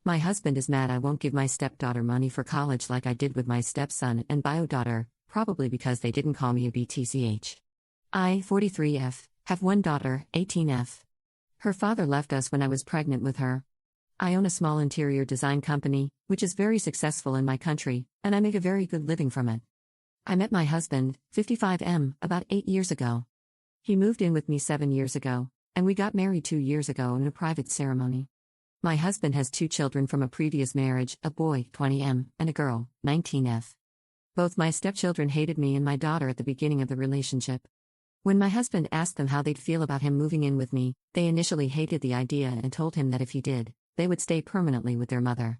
My husband is mad I won't give my stepdaughter money for college like I did with my stepson and bio daughter, probably because they didn't call me a BTCH. I, 43F, have one daughter, 18F. Her father left us when I was pregnant with her. I own a small interior design company, which is very successful in my country, and I make a very good living from it. I met my husband, 55M, about 8 years ago. He moved in with me 7 years ago, and we got married 2 years ago in a private ceremony. My husband has 2 children from a previous marriage, a boy, 20M, and a girl, 19F. Both my stepchildren hated me and my daughter at the beginning of the relationship. When my husband asked them how they'd feel about him moving in with me, they initially hated the idea and told him that if he did, they would stay permanently with their mother.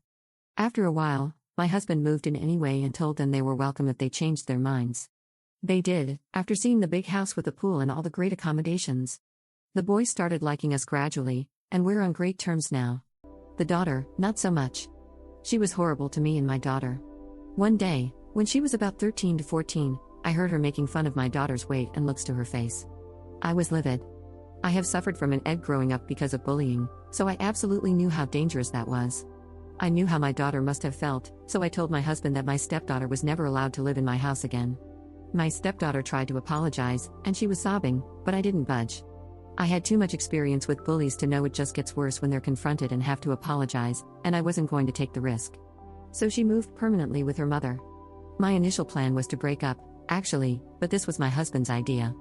After a while, my husband moved in anyway and told them they were welcome if they changed their minds. They did, after seeing the big house with the pool and all the great accommodations. The boys started liking us gradually, and we're on great terms now. The daughter, not so much. She was horrible to me and my daughter. One day, when she was about 13 to 14, I heard her making fun of my daughter's weight and looks to her face. I was livid. I have suffered from an ED growing up because of bullying, so I absolutely knew how dangerous that was. I knew how my daughter must have felt, so I told my husband that my stepdaughter was never allowed to live in my house again. My stepdaughter tried to apologize, and she was sobbing, but I didn't budge. I had too much experience with bullies to know it just gets worse when they're confronted and have to apologize, and I wasn't going to take the risk. So she moved permanently with her mother. My initial plan was to break up, actually, but this was my husband's idea.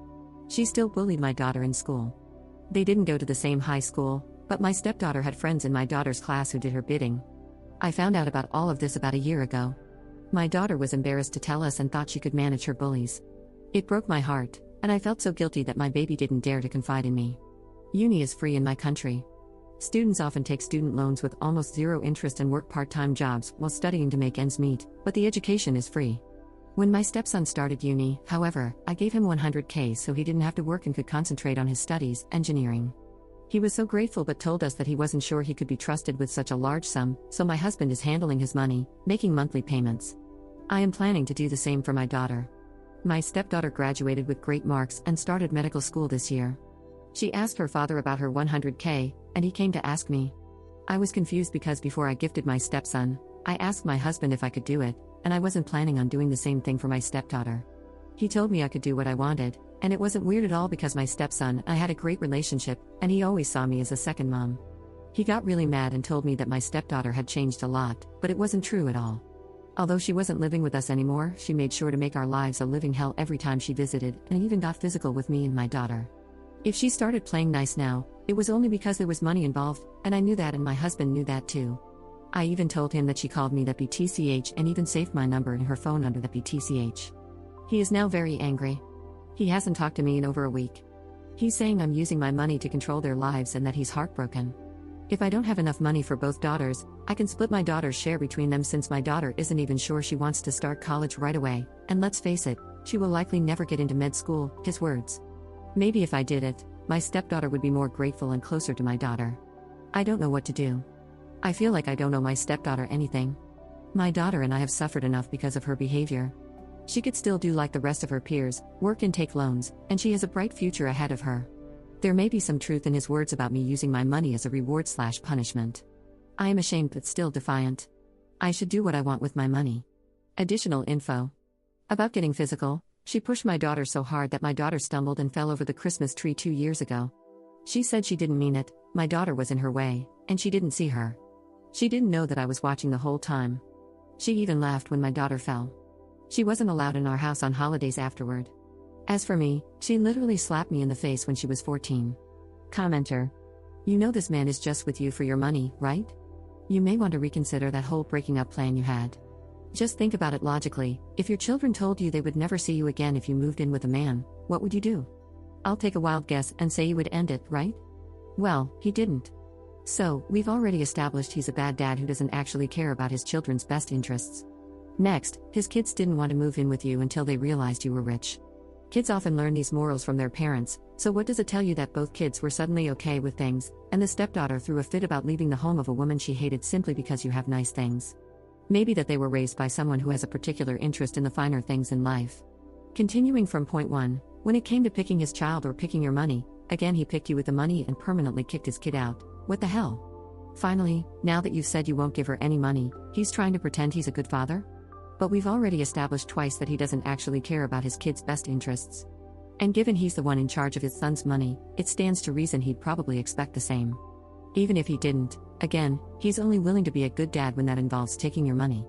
She still bullied my daughter in school. They didn't go to the same high school, but my stepdaughter had friends in my daughter's class who did her bidding. I found out about all of this about a year ago. My daughter was embarrassed to tell us and thought she could manage her bullies. It broke my heart, and I felt so guilty that my baby didn't dare to confide in me. Uni is free in my country. Students often take student loans with almost zero interest and work part-time jobs while studying to make ends meet, but the education is free. When my stepson started uni, however, I gave him $100K so he didn't have to work and could concentrate on his studies, engineering. He was so grateful but told us that he wasn't sure he could be trusted with such a large sum, so my husband is handling his money, making monthly payments. I am planning to do the same for my daughter. My stepdaughter graduated with great marks and started medical school this year. She asked her father about her $100K, and he came to ask me. I was confused because before I gifted my stepson, I asked my husband if I could do it, and I wasn't planning on doing the same thing for my stepdaughter. He told me I could do what I wanted, and it wasn't weird at all because my stepson and I had a great relationship, and he always saw me as a second mom. He got really mad and told me that my stepdaughter had changed a lot, but it wasn't true at all. Although she wasn't living with us anymore, she made sure to make our lives a living hell every time she visited, and even got physical with me and my daughter. If she started playing nice now, it was only because there was money involved, and I knew that and my husband knew that too. I even told him that she called me that BTCH and even saved my number in her phone under the BTCH. He is now very angry. He hasn't talked to me in over a week. He's saying I'm using my money to control their lives and that he's heartbroken. If I don't have enough money for both daughters, I can split my daughter's share between them since my daughter isn't even sure she wants to start college right away, and let's face it, she will likely never get into med school, his words. Maybe if I did it, my stepdaughter would be more grateful and closer to my daughter. I don't know what to do. I feel like I don't owe my stepdaughter anything. My daughter and I have suffered enough because of her behavior. She could still do like the rest of her peers, work and take loans, and she has a bright future ahead of her. There may be some truth in his words about me using my money as a reward/punishment. I am ashamed but still defiant. I should do what I want with my money. Additional info. About getting physical, she pushed my daughter so hard that my daughter stumbled and fell over the Christmas tree 2 years ago. She said she didn't mean it, my daughter was in her way, and she didn't see her. She didn't know that I was watching the whole time. She even laughed when my daughter fell. She wasn't allowed in our house on holidays afterward. As for me, she literally slapped me in the face when she was 14. Commenter. You know this man is just with you for your money, right? You may want to reconsider that whole breaking up plan you had. Just think about it logically. If your children told you they would never see you again if you moved in with a man, what would you do? I'll take a wild guess and say you would end it, right? Well, he didn't. So, we've already established he's a bad dad who doesn't actually care about his children's best interests. Next, his kids didn't want to move in with you until they realized you were rich. Kids often learn these morals from their parents, so what does it tell you that both kids were suddenly okay with things, and the stepdaughter threw a fit about leaving the home of a woman she hated simply because you have nice things? Maybe that they were raised by someone who has a particular interest in the finer things in life. Continuing from point 1, when it came to picking his child or picking your money, again he picked you with the money and permanently kicked his kid out. What the hell? Finally, now that you've said you won't give her any money, he's trying to pretend he's a good father? But we've already established twice that he doesn't actually care about his kid's best interests. And given he's the one in charge of his son's money, it stands to reason he'd probably expect the same. Even if he didn't, again, he's only willing to be a good dad when that involves taking your money.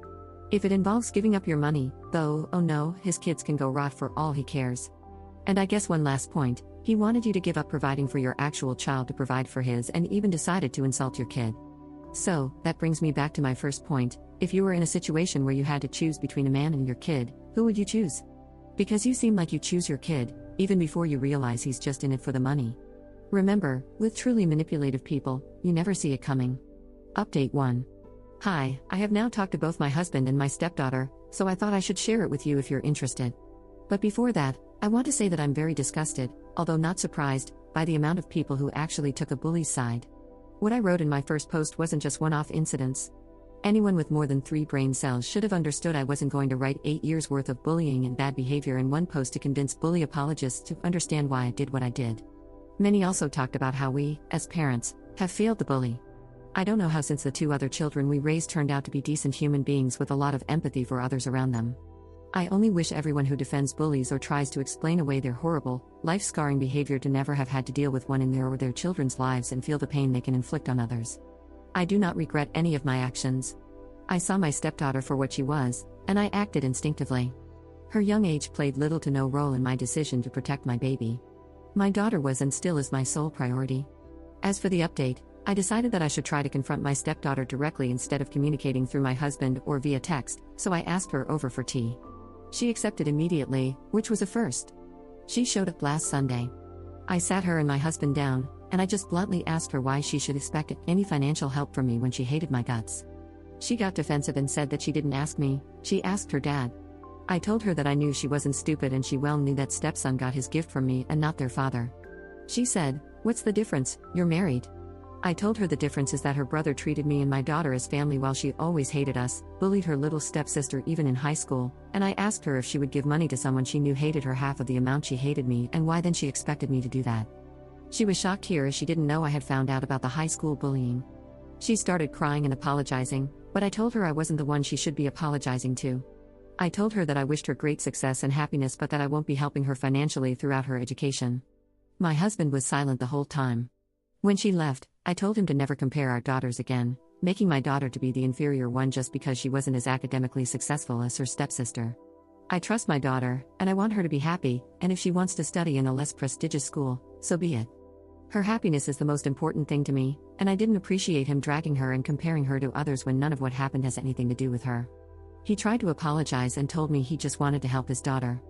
If it involves giving up your money, though, oh no, his kids can go rot for all he cares. And I guess one last point, he wanted you to give up providing for your actual child to provide for his and even decided to insult your kid. So, that brings me back to my first point, if you were in a situation where you had to choose between a man and your kid, who would you choose? Because you seem like you choose your kid, even before you realize he's just in it for the money. Remember, with truly manipulative people, you never see it coming. Update 1. Hi, I have now talked to both my husband and my stepdaughter, so I thought I should share it with you if you're interested. But before that, I want to say that I'm very disgusted, although not surprised, by the amount of people who actually took a bully's side. What I wrote in my first post wasn't just one-off incidents. Anyone with more than 3 brain cells should have understood I wasn't going to write 8 years' worth of bullying and bad behavior in one post to convince bully apologists to understand why I did what I did. Many also talked about how we, as parents, have failed the bully. I don't know how, since the 2 other children we raised turned out to be decent human beings with a lot of empathy for others around them. I only wish everyone who defends bullies or tries to explain away their horrible, life-scarring behavior to never have had to deal with one in their or their children's lives and feel the pain they can inflict on others. I do not regret any of my actions. I saw my stepdaughter for what she was, and I acted instinctively. Her young age played little to no role in my decision to protect my baby. My daughter was and still is my sole priority. As for the update, I decided that I should try to confront my stepdaughter directly instead of communicating through my husband or via text, so I asked her over for tea. She accepted immediately, which was a first. She showed up last Sunday. I sat her and my husband down, and I just bluntly asked her why she should expect any financial help from me when she hated my guts. She got defensive and said that she didn't ask me, she asked her dad. I told her that I knew she wasn't stupid and she well knew that stepson got his gift from me and not their father. She said, "What's the difference, you're married." I told her the difference is that her brother treated me and my daughter as family while she always hated us, bullied her little stepsister even in high school, and I asked her if she would give money to someone she knew hated her half of the amount she hated me and why then she expected me to do that. She was shocked here as she didn't know I had found out about the high school bullying. She started crying and apologizing, but I told her I wasn't the one she should be apologizing to. I told her that I wished her great success and happiness but that I won't be helping her financially throughout her education. My husband was silent the whole time. When she left, I told him to never compare our daughters again, making my daughter to be the inferior one just because she wasn't as academically successful as her stepsister. I trust my daughter, and I want her to be happy, and if she wants to study in a less prestigious school, so be it. Her happiness is the most important thing to me, and I didn't appreciate him dragging her and comparing her to others when none of what happened has anything to do with her. He tried to apologize and told me he just wanted to help his daughter.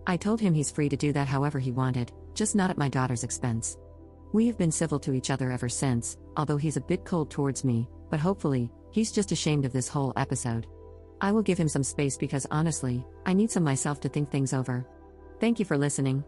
I told him he's free to do that however he wanted, just not at my daughter's expense. We have been civil to each other ever since, although he's a bit cold towards me, but hopefully, he's just ashamed of this whole episode. I will give him some space because honestly, I need some myself to think things over. Thank you for listening.